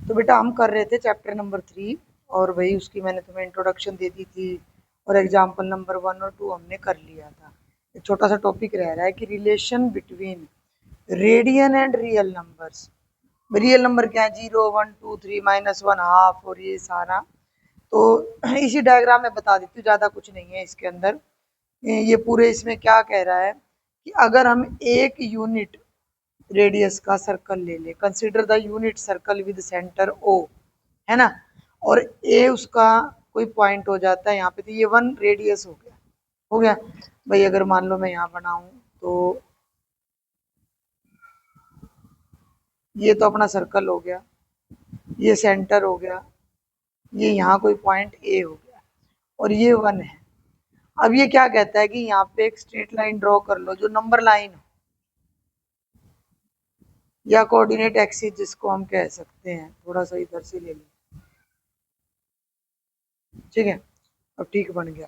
तो बेटा हम कर रहे थे चैप्टर नंबर 3 और वही उसकी मैंने तुम्हें इंट्रोडक्शन दे दी थी और एग्जाम्पल नंबर 1 और 2 हमने कर लिया था। एक छोटा सा टॉपिक रह रहा है कि relation between radian and real numbers. Real number क्या है? 0 1 2 3 -1 हाफ और ये सारा। तो इसी डायग्राम में बता देती हूँ, ज़्यादा कुछ नहीं है इसके अंदर। ये पूरे इसमें क्या कह रहा है कि अगर हम एक यूनिट रेडियस का सर्कल ले ले, consider the unit circle with centre O, है ना, और ए उसका कोई पॉइंट हो जाता है यहाँ पे, तो ये 1 रेडियस हो गया भाई। अगर मान लो मैं यहाँ बनाऊं तो ये तो अपना सर्कल हो गया, ये सेंटर हो गया, ये यहाँ कोई पॉइंट ए हो गया और ये 1 है। अब ये क्या कहता है कि यहाँ पे एक स्ट्रेट लाइन ड्रॉ कर लो जो नंबर लाइन हो या कोऑर्डिनेट एक्सिस जिसको हम कह सकते हैं। थोड़ा सा इधर से ले लो, ठीक है, अब ठीक बन गया।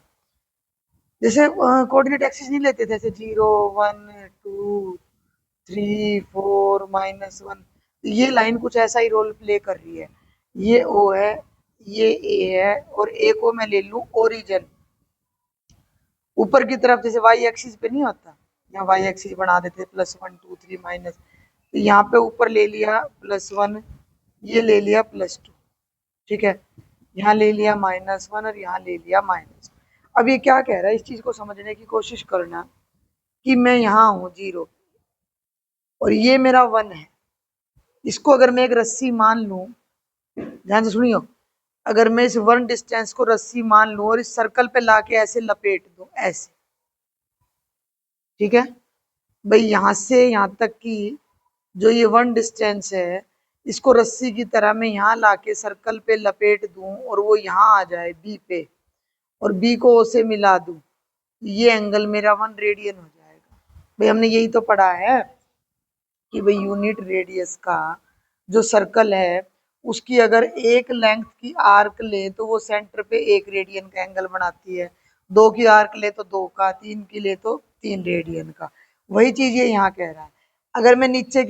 जैसे कोऑर्डिनेट एक्सिस नहीं लेते थे, जैसे 0 1 2 3 4 -1, तो ये लाइन कुछ ऐसा ही रोल प्ले कर रही है। ये ओ है, ये ए है और ए को मैं ले लूं ओरिजिन ऊपर की तरफ, जैसे वाई एक्सिस पे नहीं होता, यहाँ वाई एक्सिस बना देते +1 2 3 माइनस, तो यहाँ पे ऊपर ले लिया +1, ये ले लिया +2, ठीक है, यहाँ ले लिया -1 और यहाँ ले लिया माइनस। अब ये क्या कह रहा है, इस चीज को समझने की कोशिश करना कि मैं यहाँ हूँ 0 और ये मेरा 1 है। इसको अगर मैं एक रस्सी मान लूं, ध्यान से सुनियो, अगर मैं इस 1 डिस्टेंस को रस्सी मान लूं और इस सर्कल पे लाके ऐसे लपेट दूं, ऐसे, ठीक है भाई, यहां से यहां तक की जो ये 1 डिस्टेंस है, इसको रस्सी की तरह मैं यहाँ लाके सर्कल पे लपेट दूं और वो यहाँ आ जाए बी पे और बी को ओ से मिला दूं, ये एंगल मेरा 1 रेडियन हो जाएगा। भाई हमने यही तो पढ़ा है कि भाई यूनिट रेडियस का जो सर्कल है उसकी अगर एक लेंथ की आर्क ले तो वो सेंटर पे 1 रेडियन का एंगल बनाती है, 2 की आर्क ले तो 2 का, 3 की ले तो 3 रेडियन का। वही चीज ये यहाँ कह रहा है। अगर मैं नीचे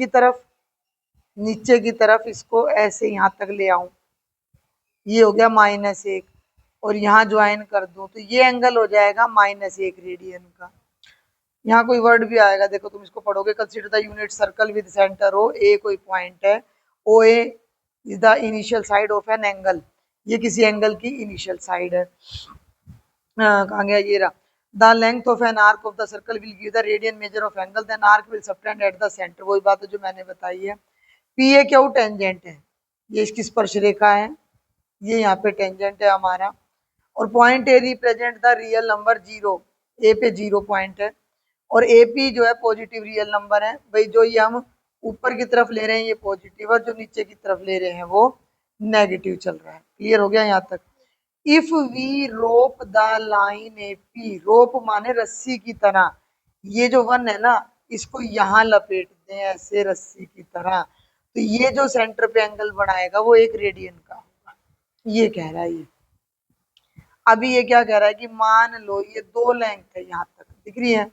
की तरफ इसको ऐसे यहाँ तक ले आऊं, ये हो गया -1 और यहाँ ज्वाइन कर दूं तो ये एंगल हो जाएगा -1 रेडियन का। यहाँ कोई वर्ड भी आएगा, देखो तुम इसको पढ़ोगे, consider the unit circle with centre O, A कोई पॉइंट है, O A is the initial side of an angle, ये किसी एंगल की इनिशियल साइड है। कहाँ गया, ये रहा। The length of an arc of the circle will give the radian measure of angle, then arc will subtend at the centre, वही बात है जो मैंने बताई है। पी ए क्यू टेंजेंट है, ये इसकी स्पर्श रेखा है, ये यहाँ पे टेंजेंट है हमारा, और point A represent the real number 0, ए पे 0 पॉइंट है और ए पी जो है पॉजिटिव रियल नंबर है। भाई जो ये हम ऊपर की तरफ ले रहे हैं ये पॉजिटिव और जो नीचे की तरफ ले रहे हैं वो नेगेटिव चल रहा है। क्लियर हो गया यहाँ तक? If we rope the line A P, rope माने रस्सी की तरह, ये जो 1 है ना इसको यहाँ लपेट दें ऐसे रस्सी की तरह, तो ये जो सेंटर पे एंगल बनाएगा वो 1 रेडियन का होगा, ये कह रहा है ये। अभी ये क्या कह रहा है कि मान लो ये 2 लेंथ है, यहाँ तक दिख रही है,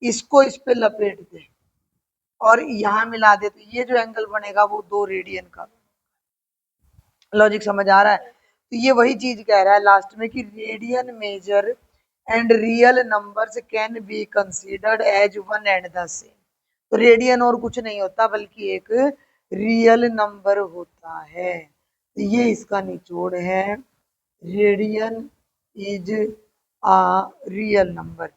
इसको इस पे लपेट दे और यहाँ मिला दे तो ये जो एंगल बनेगा वो 2 रेडियन का। लॉजिक समझ आ रहा है? तो ये वही चीज कह रहा है लास्ट में कि radian measure and real numbers can be considered as one and the same. तो रेडियन और कुछ नहीं होता बल्कि एक रियल नंबर होता है। तो ये इसका निचोड़ है, radian is a real number.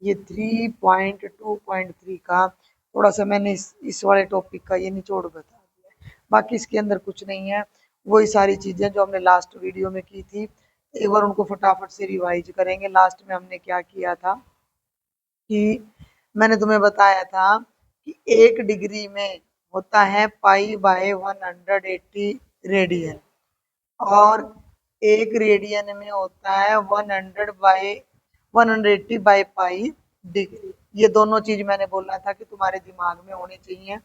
ये 3.2.3 का थोड़ा सा मैंने इस वाले टॉपिक का ये निचोड़ बता दिया, बाकी इसके अंदर कुछ नहीं है। वही सारी चीजें जो हमने लास्ट वीडियो में की थी, एक बार उनको फटाफट से रिवाइज करेंगे। लास्ट में हमने क्या किया था कि मैंने तुम्हें बताया था कि 1 डिग्री में होता है π/180 रेडियन और 1 रेडियन में होता है 180/π डिग्री। ये दोनों चीज मैंने बोला था कि तुम्हारे दिमाग में होने चाहिए,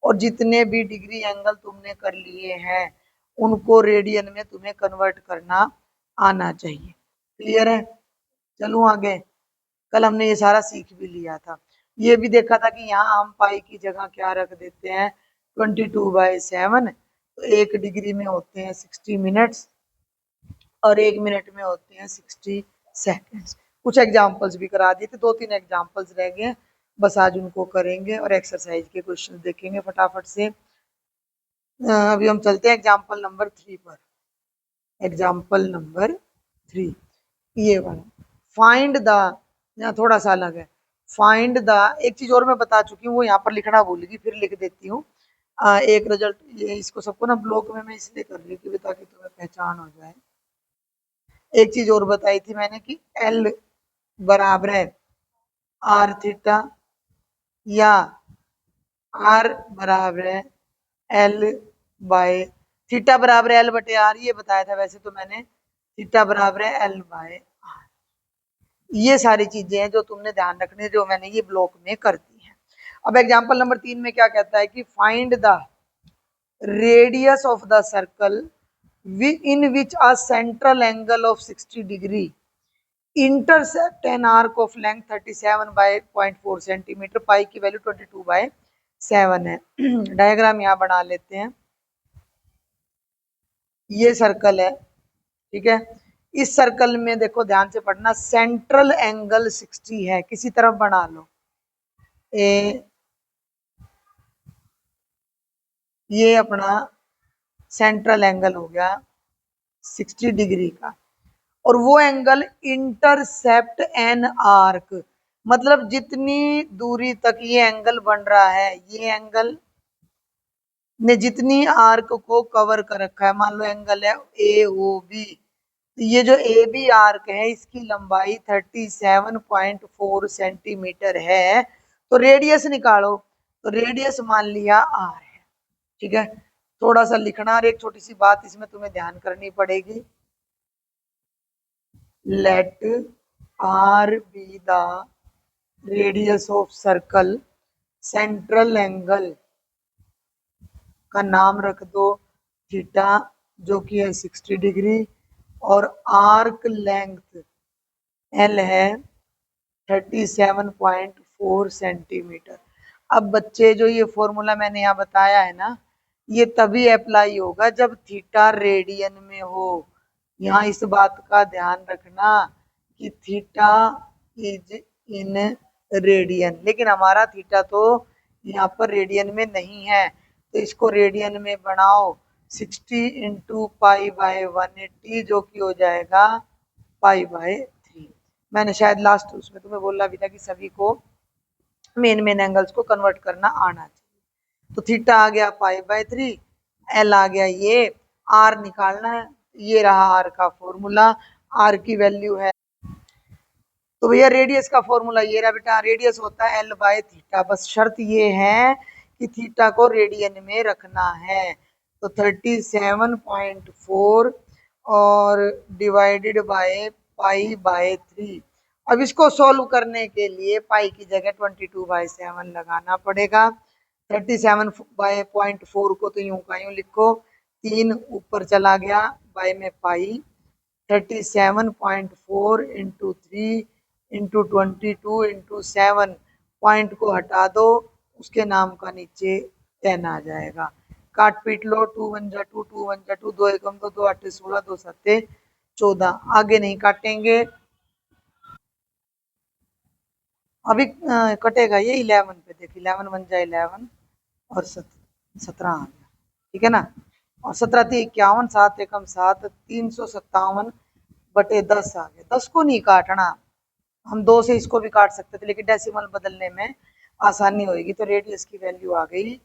और जितने भी डिग्री एंगल तुमने कर लिए हैं उनको रेडियन में तुम्हें कन्वर्ट करना आना चाहिए। क्लियर है? चलूं आगे। कल हमने ये सारा सीख भी लिया था, ये भी देखा था कि यहाँ हम पाई की जगह क्या रख देते हैं 22/7, तो 1 डिग्री में होते हैं 60 मिनट्स और 1 मिनट में होते हैं 60 सेकेंड्स। कुछ एग्जाम्पल्स भी करा दिए थे, 2-3 एग्जाम्पल्स रह गए, बस आज उनको करेंगे और एक्सरसाइज के क्वेश्चन देखेंगे फटाफट से। अभी हम चलते हैं एग्जाम्पल नंबर 3 पर। एग्जाम्पल नंबर 3 ये वाला, फाइंड द, यहाँ थोड़ा सा अलग है। फाइंड द, एक चीज और मैं बता चुकी हूँ, वो यहाँ पर लिखना भूल गई, फिर लिख देती हूँ। एक रिजल्ट, ये इसको सबको ना ब्लॉक में मैं इसलिए कर रही थी ताकि तुम्हें पहचान हो जाए। एक चीज और बताई थी मैंने कि एल बराबर है आर थीटा या आर बराबर है एल बाय थीटा बराबर एल बटे आर, ये बताया था वैसे तो मैंने। थीटा बराबर है एल बाय आर। ये सारी चीजें हैं जो तुमने ध्यान रखनी है, जो मैंने ये ब्लॉक में कर दी है। अब एग्जांपल नंबर 3 में क्या कहता है कि find the radius of the circle in which a central angle of 60 degree intercept an arc of length 37 by 0.4 centimetre, पाई की वैल्यू 22/7 है। डायग्राम यहाँ बना लेते हैं। ये सर्कल है, ठीक है। इस सर्कल में देखो ध्यान से पढ़ना, सेंट्रल एंगल 60 है, किसी तरफ बना लो ए, ये अपना सेंट्रल एंगल हो गया 60 डिग्री का, और वो एंगल इंटरसेप्ट एन आर्क, मतलब जितनी दूरी तक ये एंगल बन रहा है, ये एंगल ने जितनी आर्क को कवर कर रखा है, मान लो एंगल है ए ओ बी, तो ये जो ए बी आर्क है इसकी लंबाई 37.4 सेंटीमीटर है। तो रेडियस निकालो, तो रेडियस मान लिया आर है, ठीक है। थोड़ा सा लिखना, और एक छोटी सी बात इसमें तुम्हें ध्यान करनी पड़ेगी। Let r be the radius of circle, central angle का नाम रख दो थीटा जो कि है 60 डिग्री, और आर्क लेंथ एल है 37.4 सेंटीमीटर। अब बच्चे जो ये फॉर्मूला मैंने यहाँ बताया है ना, ये तभी अप्लाई होगा जब थीटा रेडियन में हो। यहाँ इस बात का ध्यान रखना कि थीटा इज इन रेडियन, लेकिन हमारा थीटा तो यहाँ पर रेडियन में नहीं है, तो इसको रेडियन में बनाओ 60 इंटू पाई बाय 180, जो कि हो जाएगा पाई/3। मैंने शायद लास्ट उसमें तुम्हें बोला भी था कि सभी को मेन मेन एंगल्स को कन्वर्ट करना आना चाहिए। तो थीटा आ गया पाई/3, एल आ गया, ये आर निकालना है, ये रहा आर का फॉर्मूला। आर की वैल्यू है, तो भैया रेडियस का फॉर्मूला ये रहा बेटा, रेडियस होता है एल बाय थीटा, बस शर्त ये है कि थीटा को रेडियन में रखना है। तो 37.4 और डिवाइडेड बाय पाई/3। अब इसको सॉल्व करने के लिए पाई की जगह 22/7 लगाना पड़ेगा। 37/0.4 को तो यूं का यूं लिखो, 3 ऊपर चला गया, बाय में पाई, 37.4 इंटू 3 इंटू 22 इंटू 7, पॉइंट को हटा दो, उसके नाम का नीचे 10 आ जाएगा। काट पीट लो, 2 1 जा 2, 2 1 जा 2, 2 एकम 2, 2 8 16, 2 7 14। आगे नहीं काटेंगे, अभी कटेगा ये 11 पे, देख 11 1 जा 11 और 17 आ गया, ठीक है ना। और 17 3 51, 7 एकम 7, 357/10 आ गया। 10 को नहीं काटना, हम 2 से इसको भी काट सकते थे, लेकिन डेसिमल बदलने में आसानी होगी। तो रेडियस की वैल्यू आ गई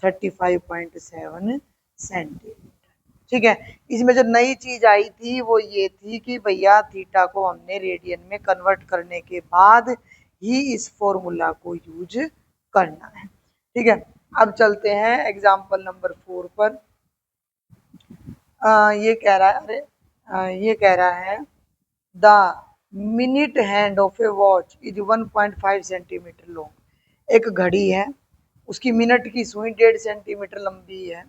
35.7 सेंटीमीटर, ठीक है। इसमें जो नई चीज आई थी वो ये थी कि भैया थीटा को हमने रेडियन में कन्वर्ट करने के बाद ही इस फॉर्मूला को यूज करना है, ठीक है। अब चलते हैं एग्जाम्पल नंबर 4 पर। ये कह रहा है, अरे ये कह रहा है the minute hand of A watch is 1.5 centimetre long. एक घड़ी है, उसकी मिनट की सुई 1.5 सेंटीमीटर लंबी है।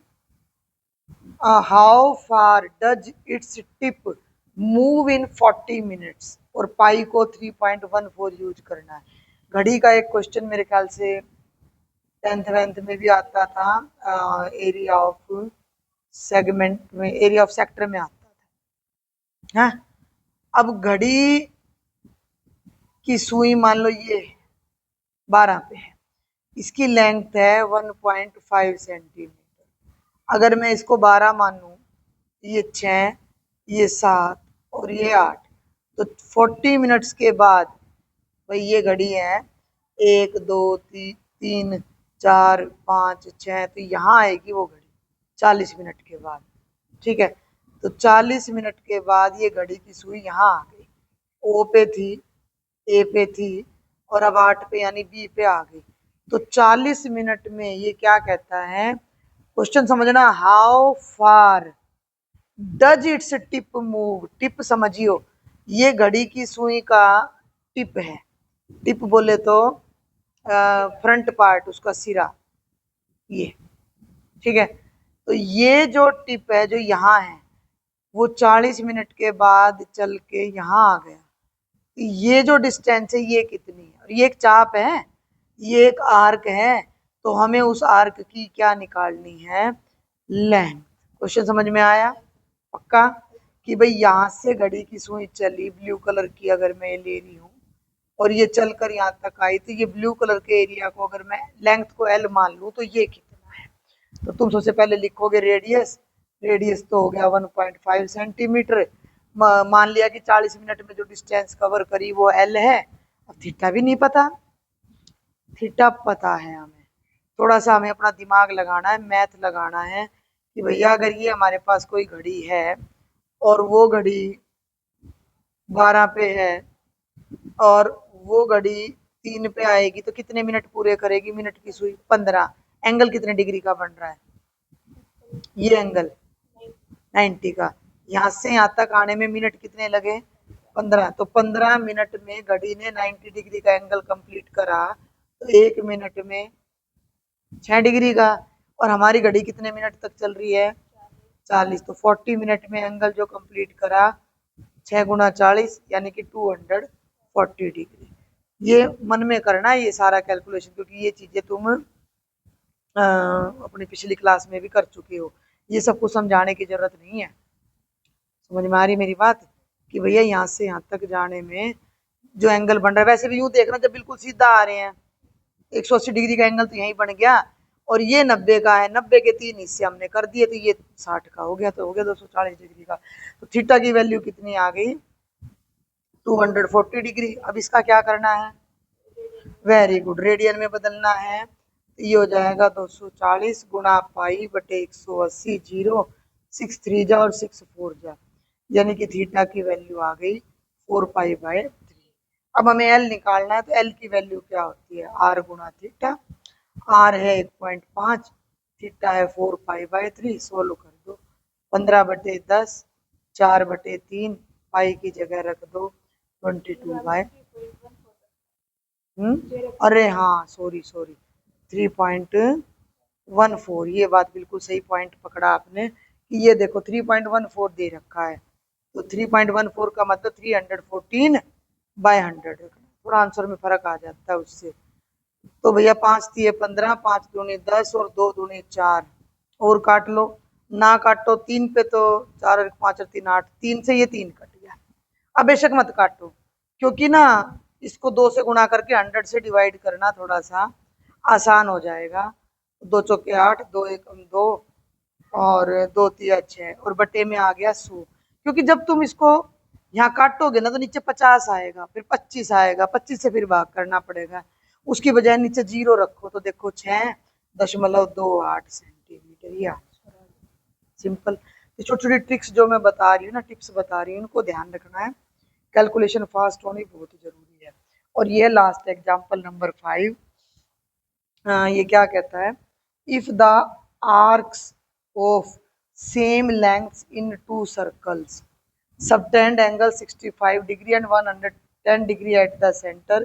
How far does its tip move in 40 minutes, और पाई को 3.14 यूज करना है। घड़ी का एक क्वेश्चन मेरे ख्याल से 10th 11th में भी आता था, एरिया ऑफ सेगमेंट में, एरिया ऑफ सेक्टर में आता था। हाँ, अब घड़ी की सुई मान लो ये 12 पे है, इसकी लेंथ है 1.5 सेंटीमीटर। अगर मैं इसको 12 मानूं, ये 6, ये 7 और ये 8, तो 40 मिनट्स के बाद भाई ये घड़ी है 1 2 3 4 5 6, तो यहाँ आएगी वो घड़ी 40 मिनट के बाद। ठीक है, तो 40 मिनट के बाद ये घड़ी की सुई यहाँ आ गई, ओ पे थी, ए पे थी, और अब 8 पे यानी बी पे आ गई। तो 40 मिनट में ये क्या कहता है, क्वेश्चन समझना, how far does its tip move. Tip समझियो, ये घड़ी की सुई का टिप है। टिप बोले तो फ्रंट पार्ट, उसका सिरा, ये। ठीक है, तो ये जो टिप है जो यहाँ है, वो 40 मिनट के बाद चल के यहाँ आ गया। तो ये जो डिस्टेंस है ये कितनी है, और ये एक चाप है, ये एक आर्क है, तो हमें उस आर्क की क्या निकालनी है, लेंथ। क्वेश्चन समझ में आया पक्का, कि भाई यहाँ से घड़ी की सुई चली ब्लू कलर की, अगर मैं ये ले रही हूँ और ये चलकर यहाँ तक आई, तो ये ब्लू कलर के एरिया को अगर मैं लेंथ को एल मान लूँ तो ये कितना है। तो तुम सबसे पहले लिखोगे रेडियस, रेडियस तो हो गया 1.5 सेंटीमीटर। मान लिया कि 40 मिनट में जो डिस्टेंस कवर करी वो एल है। अब थीटा भी नहीं पता, थीटा पता है हमें, थोड़ा सा हमें अपना दिमाग लगाना है, मैथ लगाना है कि भैया अगर ये हमारे पास कोई घड़ी है और वो घड़ी 12 पे है और वो घड़ी 3 पे आएगी, तो कितने मिनट पूरे करेगी, मिनट की सुई 15। एंगल कितने डिग्री का बन रहा है, ये एंगल 90 का। यहाँ से यहाँ तक आने में मिनट कितने लगे, 15। तो 15 मिनट में घड़ी ने 90 डिग्री का एंगल कंप्लीट करा, तो 1 मिनट में 6 डिग्री का। और हमारी घड़ी कितने मिनट तक चल रही है, 40। तो 40 मिनट में एंगल जो कंप्लीट करा 6 गुना 40 यानी कि 240 डिग्री। ये मन में करना है ये सारा कैलकुलेशन, क्योंकि ये चीजें तुम अपनी पिछली क्लास में भी कर चुके हो, ये सब कुछ समझाने की जरूरत नहीं है। समझ में आ रही मेरी बात, कि भैया यहाँ से यहाँ तक जाने में जो एंगल बन रहा है, वैसे भी यूं देखना जब बिल्कुल सीधा आ रहे हैं 180 डिग्री का एंगल तो यहीं बन गया, और ये 90 का है, 90 के 3 हिस्से हमने कर दिए, तो ये 60 का हो गया, तो हो गया 240 डिग्री का। तो थीटा की वैल्यू कितनी आ गई, 240 डिग्री। अब इसका क्या करना है, वेरी गुड, रेडियन में बदलना है। ये हो जाएगा 240 गुणा पाई बटे 180, 0 6 3 जा और 6 4 जा, यानी कि थीटा की वैल्यू आ गई 4 पाई बाय 3। अब हमें एल निकालना है, तो एल की वैल्यू क्या होती है, आर गुणा थीटा। आर है 1.5, थीटा है 4 पाई बाय 3, सोल्व कर दो, 15 बटे 10, 4 बटे 3, पाई की जगह रख दो 22 बाय, अरे हाँ सॉरी सॉरी 3.14, ये बात बिल्कुल सही पॉइंट पकड़ा आपने, कि ये देखो 3.14 दे रखा है, तो 3.14 का मतलब 314 बाय 100 रखना, थोड़ा आंसर में फर्क आ जाता है उससे। तो भैया 5 दिए 15, 5 दूनी 10 और 2 दूनी 4, और काट लो, ना काटो 3 पे, तो 4 और 5 और 3 8, 3 से ये 3 कट गया। अब बेशक मत काटो, क्योंकि ना इसको 2 से गुणा करके 100 से डिवाइड करना थोड़ा सा आसान हो जाएगा। 2 चौके 8, 2 एकम 2 और 2 तिया 6, और बटे में आ गया 100, क्योंकि जब तुम इसको यहाँ काटोगे ना तो नीचे 50 आएगा, फिर 25 आएगा, 25 से फिर भाग करना पड़ेगा, उसकी बजाय नीचे 0 रखो, तो देखो 6.28 सेंटीमीटर, ये सिंपल। ये छोटी छोटी ट्रिक्स जो मैं बता रही हूँ ना, टिप्स बता रही हूँ, उनको ध्यान रखना है, कैलकुलेशन फास्ट होनी बहुत जरूरी है। और ये लास्ट एग्जांपल नंबर 5, ये क्या कहता है, if the arcs of same length in two circles subtend angle 65 degree and 110 degree at the centre,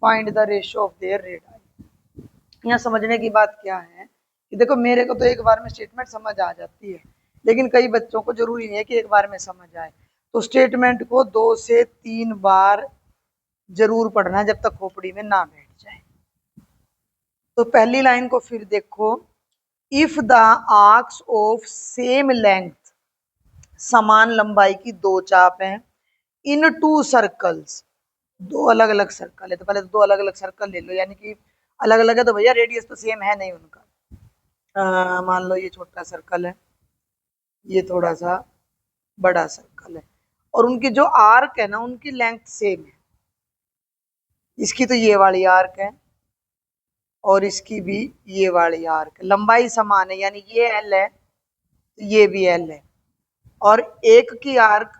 find the ratio of their radius. यहाँ समझने की बात क्या है, कि देखो मेरे को तो एक बार में स्टेटमेंट समझ आ जाती है, लेकिन कई बच्चों को जरूरी नहीं है कि एक बार में समझ आए, तो स्टेटमेंट को 2 से 3 बार जरूर पढ़ना जब तक खोपड़ी में ना बैठ जाए। तो पहली लाइन को फिर देखो, if the arcs of same length, समान लंबाई की दो चाप हैं, इन टू सर्कल्स, दो अलग अलग सर्कल है, तो पहले तो दो अलग अलग सर्कल ले लो, यानी कि अलग अलग है तो भैया रेडियस तो सेम है नहीं उनका। मान लो ये छोटा सर्कल है, ये थोड़ा सा बड़ा सर्कल है, और उनकी जो आर्क है ना उनकी लेंथ सेम है। इसकी तो ये वाली आर्क है और इसकी भी ये वाली आर्क, लंबाई समान है, यानी ये एल है ये भी एल है, और एक की आर्क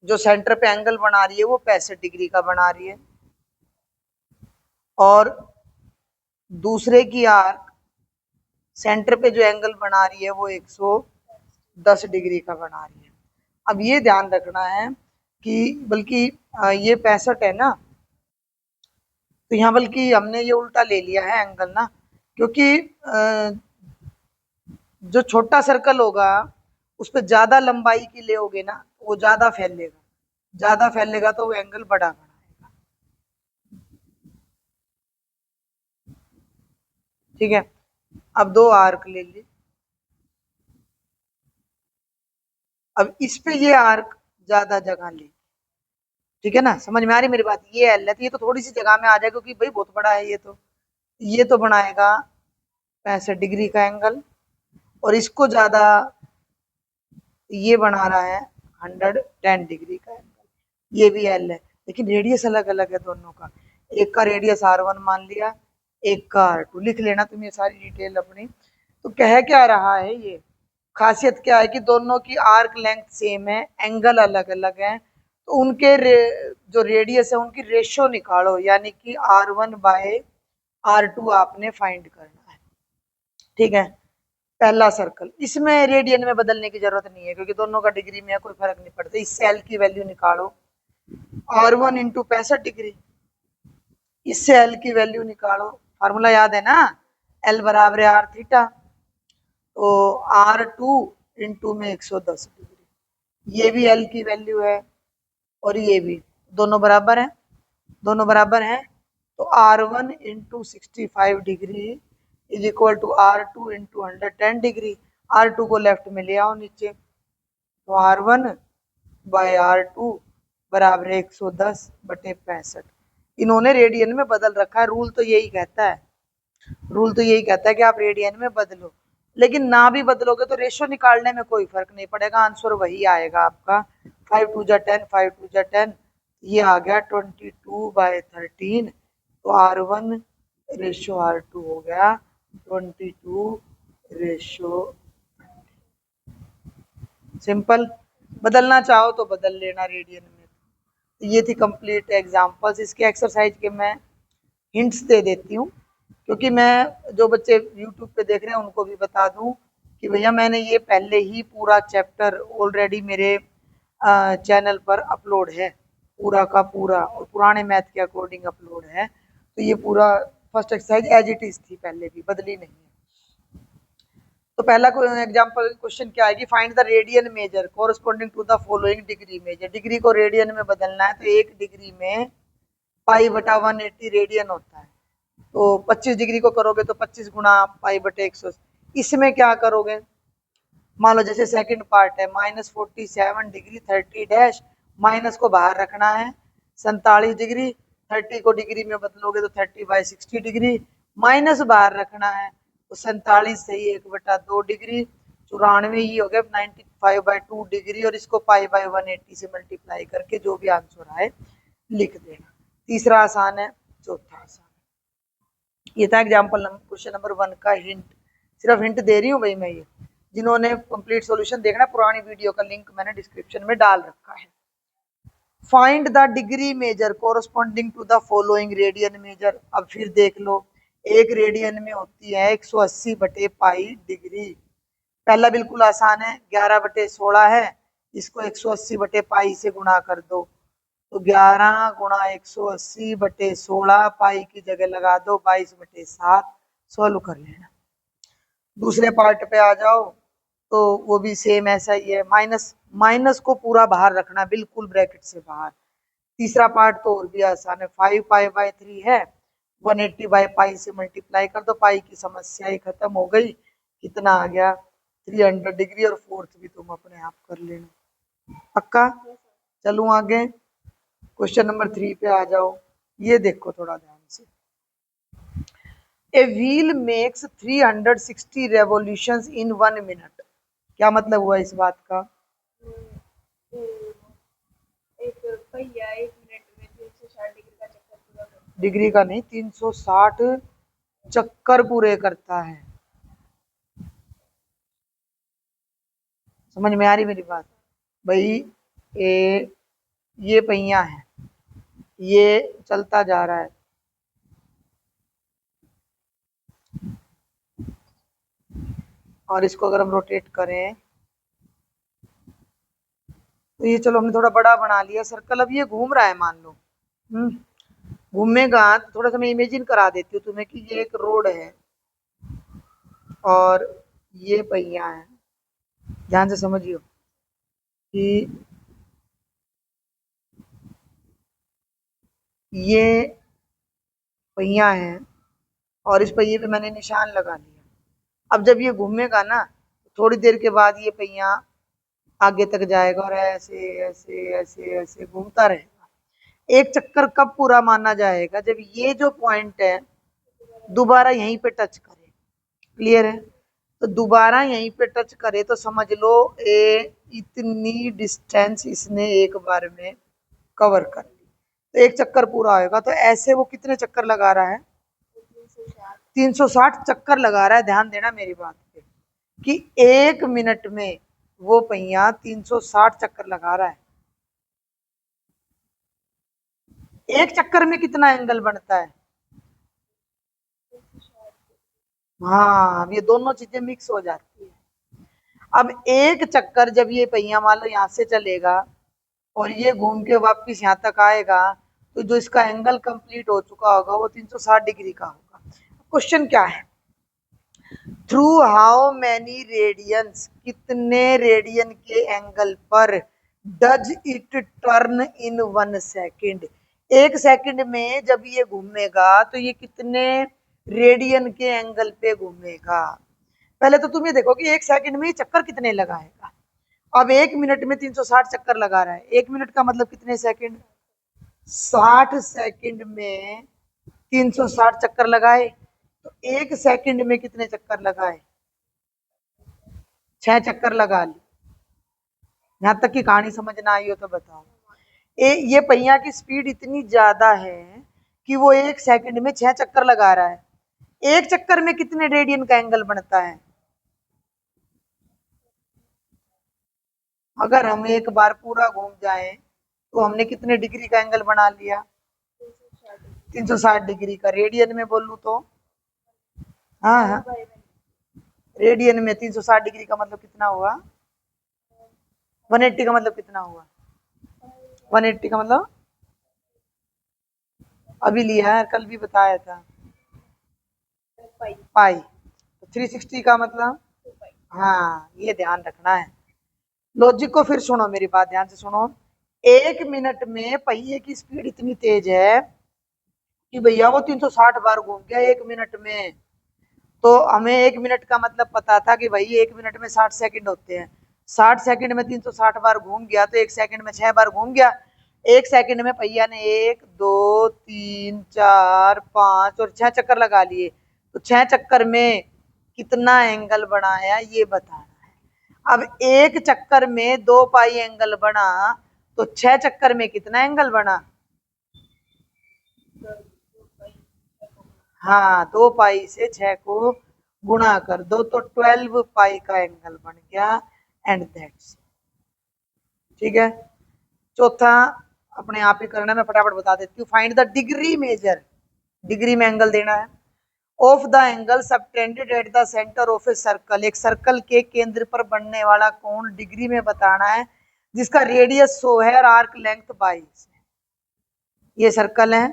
जो सेंटर पे एंगल बना रही है वो 65 डिग्री का बना रही है, और दूसरे की आर्क सेंटर पे जो एंगल बना रही है वो 110 डिग्री का बना रही है। अब ये ध्यान रखना है कि बल्कि ये 65 है ना, तो यहाँ बल्कि हमने ये उल्टा ले लिया है एंगल ना, क्योंकि जो छोटा सर्कल होगा उस पर ज्यादा लंबाई की ले ना, वो ज्यादा फैलेगा तो वो एंगल बड़ा बनाएगा। ठीक है, अब दो आर्क ले ली, अब इस पे ये आर्क ज्यादा जगह ले, ठीक है ना, समझ में आ रही मेरी बात। ये एल है तो ये तो थोड़ी सी जगह में आ जाएगा क्योंकि भाई बहुत बड़ा है ये तो बनाएगा 65 डिग्री का एंगल, और इसको ज्यादा ये बना रहा है 110 डिग्री का एंगल, ये भी एल है, लेकिन रेडियस अलग अलग है दोनों का। एक का रेडियस R1 मान लिया, एक का R2, लिख लेना तुम ये सारी डिटेल अपनी। तो कह क्या रहा है ये, खासियत क्या है कि दोनों की आर्क लेंथ सेम है, एंगल अलग अलग है, तो उनके जो रेडियस है उनकी रेशो निकालो, यानी कि R1/R2 आपने फाइंड करना है। ठीक है, पहला सर्कल, इसमें रेडियन में बदलने की जरूरत नहीं है क्योंकि दोनों का डिग्री में कोई फर्क नहीं पड़ता। इस सेल की वैल्यू निकालो, R1 इंटू 65 डिग्री, इससे एल की वैल्यू निकालो, फार्मूला याद है ना, एल बराबर है आर थीटा, तो R2 इंटू में 110 डिग्री, ये भी एल की वैल्यू है और ये भी, दोनों बराबर है, दोनों बराबर हैं, तो R1 into 65 degree is equal to R2 into 110 degree. R2 को लेफ्ट में ले आओ नीचे, तो R1/R2 बराबर 110/65। इन्होंने रेडियन में बदल रखा है, रूल तो यही कहता है कि आप रेडियन में बदलो, लेकिन ना भी बदलोगे तो रेशो निकालने में कोई फर्क नहीं पड़ेगा, आंसर वही आएगा आपका। 5 2 10, 5 2 10, ये आ गया 22/13, तो R1 रेशो R2 हो गया 22 सिंपल। बदलना चाहो तो बदल लेना रेडियन में। तो ये थी कंप्लीट एग्जांपल्स, इसके एक्सरसाइज के मैं हिंट्स दे देती हूँ, क्योंकि मैं जो बच्चे यूट्यूब पे देख रहे हैं उनको भी बता दूं कि भैया मैंने ये पहले ही पूरा चैप्टर ऑलरेडी मेरे चैनल पर अपलोड है, पूरा का पूरा, और पुराने मैथ के अकॉर्डिंग अपलोड है। तो ये पूरा first exercise as it is थी, पहले भी बदली नहीं है। तो पहला एग्जांपल क्वेश्चन क्या है कि find the radian measure corresponding to the following degree measure. Degree को रेडियन में बदलना है, तो एक डिग्री में π/180 रेडियन होता है, तो 25 डिग्री को करोगे तो 25 गुणा π/100। इसमें क्या करोगे, मान लो जैसे सेकंड पार्ट है -47 डिग्री 30 डैश, माइनस को बाहर रखना है, 47 डिग्री, 30 को डिग्री में बदलोगे तो 30/60 डिग्री, माइनस बाहर रखना है, तो 47 से ही 1/2 डिग्री, 94 ही हो गया 95/2 डिग्री, और इसको π/180 से मल्टीप्लाई करके जो भी आंसर आए लिख देना। तीसरा आसान है, चौथा आसान। ये था एग्जाम्पल क्वेश्चन नंबर 1 का हिंट, सिर्फ हिंट दे रही हूँ भाई मैं। ये जिन्होंने कंप्लीट सॉल्यूशन देखना, पुरानी वीडियो का लिंक मैंने डिस्क्रिप्शन में डाल रखा है। Find the degree measure corresponding to the following radian measure. अब फिर देख लो, एक रेडियन में होती है 180/π डिग्री। पहला बिल्कुल आसान है, 11/16 है, इसको 180/π से गुणा कर दो, तो 11 गुणा 180/16, पाई की जगह लगा दो 22/7, सॉल्व कर लेना। दूसरे पार्ट पे आ जाओ, तो वो भी सेम ऐसा ही है, माइनस को पूरा बाहर रखना, बिल्कुल ब्रैकेट से बाहर। तीसरा पार्ट तो और भी आसान है, 5π/3 है, 180 बाई पाई से मल्टीप्लाई कर दो, पाई की समस्या ही खत्म हो गई। कितना आ गया 300 डिग्री, और फोर्थ भी तुम अपने आप कर लेना। पक्का? चलूं आगे, क्वेश्चन नंबर 3 पे आ जाओ। ये देखो थोड़ा ध्यान से। A wheel makes 360 revolutions in 1 minute. क्या मतलब हुआ इस बात का? एक पहिया 1 मिनट में 360 डिग्री का चक्कर पूरा करता है। डिग्री का नहीं, 360 चक्कर पूरे करता है। समझ में आ रही मेरी बात? भाई ये पहिया है, ये चलता जा रहा है, और इसको अगर हम रोटेट करें तो ये, चलो हमने थोड़ा बड़ा बना लिया सर्कल। अब ये घूम रहा है मान लो, घूमेगा तो थोड़ा सा मैं इमेजिन करा देती हूँ तुम्हें कि ये एक रोड है और ये पहिया है। ध्यान से समझियो कि ये पहिया है और इस पहिए पे मैंने निशान लगा दिया। अब जब ये घूमेगा ना, थोड़ी देर के बाद ये पहिया आगे तक जाएगा और ऐसे ऐसे ऐसे ऐसे घूमता रहेगा। एक चक्कर कब पूरा माना जाएगा? जब ये जो पॉइंट है दोबारा यहीं पे टच करे। क्लियर है? तो दोबारा यहीं पे टच करे तो समझ लो इतनी डिस्टेंस इसने एक बार में कवर कर ली, तो एक चक्कर पूरा होगा। तो ऐसे वो कितने चक्कर लगा रहा है? 360 चक्कर लगा रहा है। ध्यान देना मेरी बात पे कि 1 मिनट में वो पहिया 360 चक्कर लगा रहा है। एक चक्कर में कितना एंगल बनता है? हाँ, अब ये दोनों चीजें मिक्स हो जाती है। अब एक चक्कर जब ये पहिया मान लो यहाँ से चलेगा और ये घूम के वापस यहाँ तक आएगा, तो जो इसका एंगल कंप्लीट हो चुका होगा वो 360 डिग्री का होगा। क्वेश्चन क्या है? थ्रू हाउ मैनी रेडियंस, कितने रेडियन के एंगल पर does it turn in 1 second. 1 second में जब ये घूमेगा तो ये कितने रेडियन के एंगल पे घूमेगा? पहले तो तुम ये देखो कि 1 सेकेंड में ये चक्कर कितने लगाएगा। अब 1 मिनट में 360 चक्कर लगा रहा है। 1 मिनट का मतलब कितने सेकंड? 60 सेकंड में 360 चक्कर लगाए, तो 1 सेकंड में कितने चक्कर लगाए? 6 चक्कर लगा ली। यहाँ तक की कहानी समझ ना आई हो तो बताओ। ये पहिया की स्पीड इतनी ज्यादा है कि वो 1 सेकंड में 6 चक्कर लगा रहा है। एक चक्कर में कितने रेडियन का एंगल बनता है? अगर हम एक बार पूरा घूम जाए तो हमने कितने डिग्री का एंगल बना लिया? 360 डिग्री का। रेडियन में बोलूं तो, हाँ हाँ, रेडियन में 360 डिग्री का मतलब कितना हुआ? 180 का मतलब कितना हुआ? 180 का मतलब अभी लिया है, कल भी बताया था, पाई। तो 360 का मतलब, हाँ, ये ध्यान रखना है। लॉजिक को फिर सुनो, मेरी बात ध्यान से सुनो। 1 मिनट में पहिए की स्पीड इतनी तेज है कि भैया वो 360 बार घूम गया 1 मिनट में। तो हमें 1 मिनट का मतलब पता था कि भाई 1 मिनट में 60 सेकंड होते हैं। 60 सेकंड में 360 बार घूम गया तो 1 सेकंड में 6 बार घूम गया। 1 सेकंड में पहिया ने 1 2 3 4 5 और 6 चक्कर लगा लिए। तो 6 चक्कर में कितना एंगल बना है ये बताना है। अब एक चक्कर में 2 पाई एंगल बना, तो 6 चक्कर में कितना एंगल बना? हाँ, 2 पाई से 6 को गुणा कर दो तो 12 पाई का एंगल बन गया। एंड दैट्स, ठीक है। चौथा अपने आप ही करना, मैं फटाफट बता देती हूँ। Find the degree measure, degree में एंगल देना है, of the angle subtended at the centre of a circle. एक सर्कल के केंद्र पर बनने वाला कोण डिग्री में बताना है, जिसका रेडियस 100 है और आर्क लेंथ 22 है। ये सर्कल है,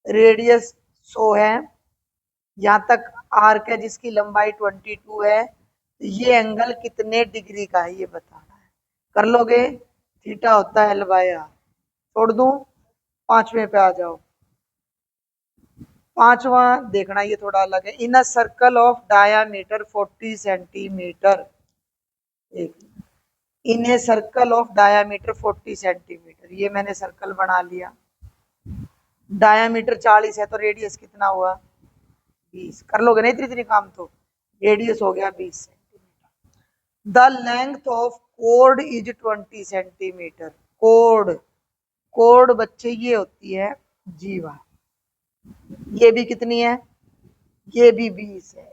रेडियस 100 है, यहाँ तक आर्क है जिसकी लंबाई 22 है। तो ये एंगल कितने डिग्री का है ये बताना है। कर लोगे? थीटा होता है L/R। छोड़ दूं? 5वें पे आ जाओ। पांचवा देखना, ये थोड़ा अलग है। In a circle of diameter 40 centimetre, in a circle of diameter 40 centimetre, ये मैंने सर्कल बना लिया। डायामीटर 40 है तो रेडियस कितना हुआ 20, कर लोगे नहीं इतनी इतनी काम तो। रेडियस हो गया 20 centimetre. The length of code is 20 centimetre. Code, code बच्चे ये होती है जीवा, ये भी कितनी है, ये भी 20 है।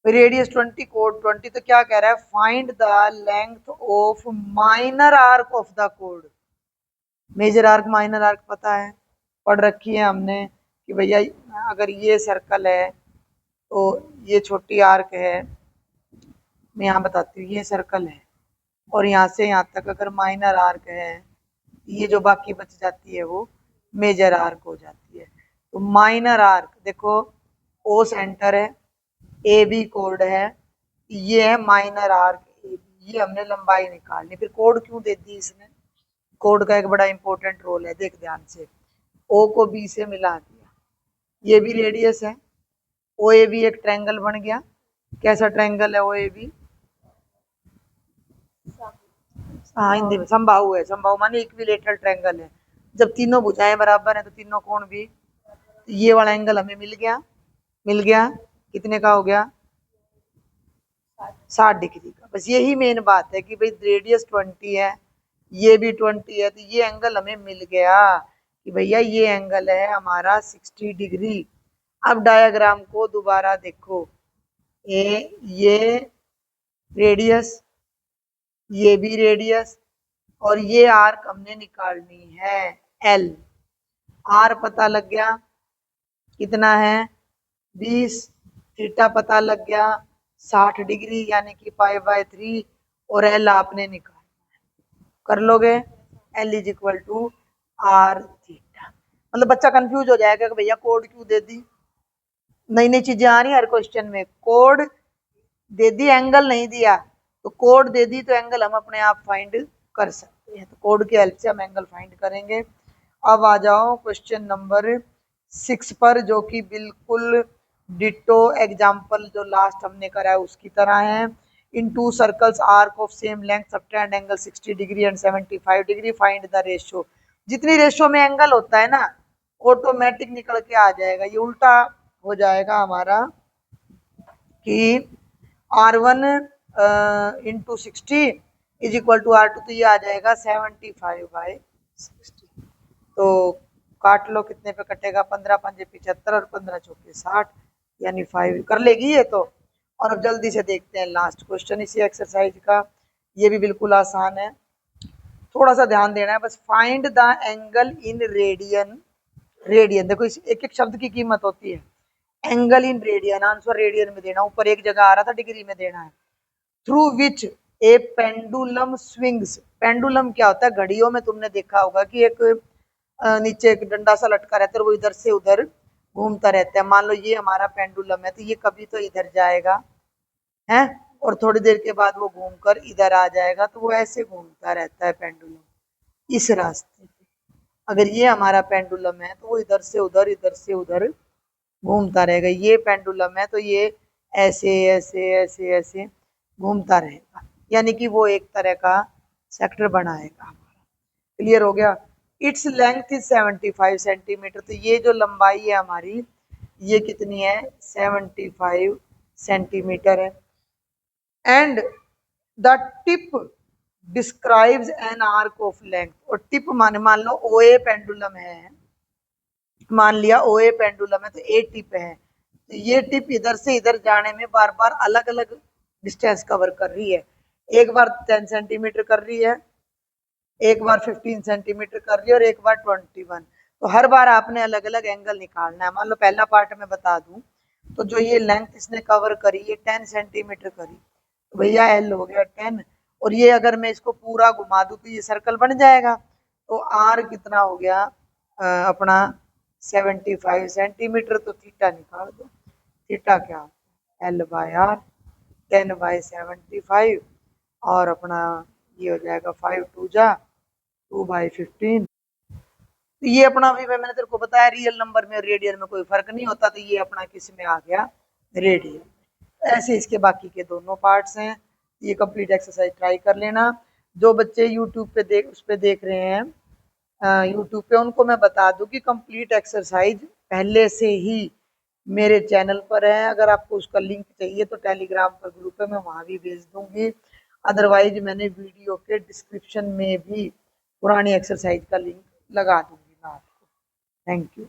रेडियस 20, कोड 20, तो क्या कह रहा है, find the length of minor arc of the कोड। मेजर आर्क माइनर आर्क पता है, पढ़ रखी है हमने कि भैया अगर ये सर्कल है तो ये छोटी आर्क है, मैं यहाँ बताती हूँ, ये सर्कल है और यहाँ से यहाँ तक अगर माइनर आर्क है, ये जो बाकी बच जाती है वो मेजर आर्क हो जाती है। तो माइनर आर्क देखो, ओ सेंटर है, ए बी कोड है, ये है माइनर आर्क ए बी, ये हमने लंबाई निकालनी। फिर कोड क्यों दे दी इसने, कोड का एक बड़ा इंपॉर्टेंट रोल है, देख ध्यान से। ओ को बी से मिला दिया, ये भी रेडियस है, ओ ए बी एक ट्रायंगल बन गया। कैसा ट्रायंगल है ओ ए बी, हाँ हिंदी में समबाहु है, समबाहु माने इक्विलेटरल ट्रायंगल है। जब तीनों भुजाएं बराबर है तो तीनों कोण भी, तो ये वाला एंगल हमें मिल गया, मिल गया, कितने का हो गया 60 डिग्री का। बस यही मेन बात है कि भाई रेडियस 20 है, ये भी 20 है, तो ये एंगल हमें मिल गया कि भैया ये एंगल है हमारा 60 डिग्री। अब डायग्राम को दोबारा देखो, ये रेडियस, ये भी रेडियस, और ये आर्क हमने निकालनी है एल। आर पता लग गया कितना है 20, थीटा पता लग गया 60 डिग्री यानी कि π/3, और एल आपने निकालना, कर लोगे, l is equal to r theta. मतलब बच्चा कंफ्यूज हो जाएगा कि भैया कोड क्यों दे दी, नई नई चीजें आ रही है हर क्वेश्चन में। कोड दे दी, एंगल नहीं दिया, तो कोड दे दी तो एंगल हम अपने आप फाइंड कर सकते हैं, तो कोड की हेल्प से हम एंगल फाइंड करेंगे। अब आ जाओ क्वेश्चन नंबर 6 पर, जो कि बिल्कुल डिटो एग्जाम्पल जो लास्ट हमने करा है उसकी तरह है। In two circles arc of same length subtend angle 60 degree and 75 degree, find the ratio. जितनी रेशियो में एंगल होता है ना ऑटोमेटिक निकल के आ जाएगा, ये उल्टा हो जाएगा हमारा कि R1 into 60 is equal to R2, तो ये आ जाएगा 75/60। तो काट लो, कितने पे कटेगा, 15 पंजे 75 और 15 चौके 60, यानी 5 कर लेगी ये तो। और अब जल्दी से देखते हैं लास्ट क्वेश्चन इसी एक्सरसाइज का, ये भी बिल्कुल आसान है, थोड़ा सा ध्यान देना है बस। Find the angle in radian, radian देखो इस एक एक शब्द की कीमत होती है। Angle in radian, answer radian में देना, ऊपर एक जगह आ रहा था डिग्री में देना है। Through which A pendulum swings, pendulum क्या होता है, घड़ियों में तुमने देखा होगा कि एक नीचे एक डंडा सा लटका रहता है, वो इधर से उधर घूमता रहता है। मान लो ये हमारा पेंडुलम है, तो ये कभी तो इधर जाएगा है, और थोड़ी देर के बाद वो घूमकर इधर आ जाएगा, तो वो ऐसे घूमता रहता है पेंडुलम इस रास्ते पे। अगर ये हमारा पेंडुलम है तो वो इधर से उधर, इधर से उधर घूमता रहेगा। ये पेंडुलम है तो ये ऐसे ऐसे ऐसे ऐसे घूमता रहेगा, यानी कि वो एक तरह का सेक्टर बनाएगा हमारा। क्लियर हो गया। इट्स लेंथ इज 75 सेंटीमीटर, तो ये जो लंबाई है हमारी ये कितनी है 75 सेंटीमीटर है। And the tip describes N arc of length, और टिप मान लो ओ ए पेंडुलम है, मान लिया ओ ए पेंडुलम है तो ए टिप है, तो ये टिप इधर से इधर जाने में बार बार अलग अलग डिस्टेंस कवर कर रही है। एक बार 10 सेंटीमीटर कर रही है, एक बार 15 सेंटीमीटर कर रही है, और एक बार 21। तो हर बार आपने अलग अलग एंगल निकालना है। मान लो पहला पार्ट में बता दूं, तो जो ये लेंथ इसने कवर करी ये 10 सेंटीमीटर करी, तो भैया एल हो गया 10, और ये अगर मैं इसको पूरा घुमा दूं तो ये सर्कल बन जाएगा, तो आर कितना हो गया अपना 75 सेंटीमीटर। तो थीटा निकाल दो, थीटा क्या L/R 10/75, और अपना ये हो जाएगा 5 2 जा 2/15, तो ये अपना भी मैंने तेरे को बताया रियल नंबर में और रेडियन में कोई फर्क नहीं होता, तो ये अपना किस में आ गया, रेडियन। ऐसे इसके बाकी के दोनों पार्ट्स हैं। ये कंप्लीट एक्सरसाइज ट्राई कर लेना। जो बच्चे यूट्यूब पे उस पे देख रहे हैं यूट्यूब पे, उनको मैं बता दूं कि कंप्लीट एक्सरसाइज पहले से ही मेरे चैनल पर है। अगर आपको उसका लिंक चाहिए तो टेलीग्राम पर ग्रुप है, मैं वहां भी भेज दूंगी। अदरवाइज मैंने वीडियो के डिस्क्रिप्शन में भी पुरानी एक्सरसाइज का लिंक लगा दूंगी मैं आपको। Thank you.